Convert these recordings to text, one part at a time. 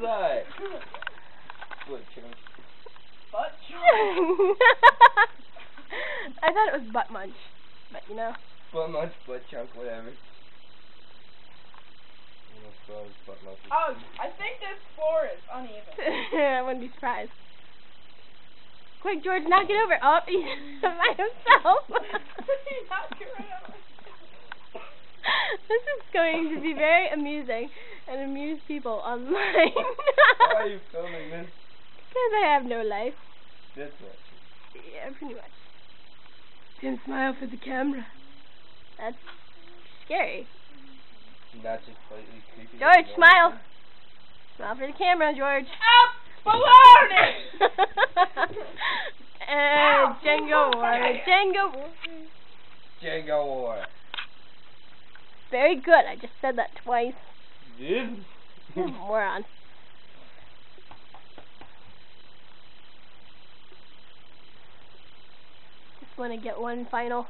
that? Butt chunk. Butt chunk. I thought it was butt munch, but you know. Butt munch, butt chunk, whatever. Oh, I think this floor is uneven. I wouldn't be surprised. Quick, George, knock it over. Oh, he's by himself. This is going to be very amusing and amuse people online. Why are you filming this? Because I have no life. This much. Yeah, pretty much. Tim, smile for the camera. That's scary. Not just slightly creepy. George, smile. Smile for the camera, George. Baloney! Jenga War. Jenga War. Jenga War. Very good. I just said that twice. Did? Moron. Just want to get one final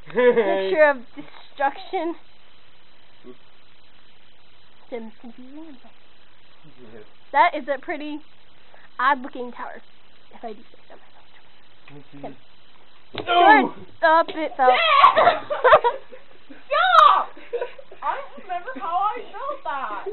picture of destruction. Tim's confusing. Yes. That is a pretty odd-looking tower, if I do say so myself. Tim. No! George, stop it, Phil. Stop! I don't remember how I felt that.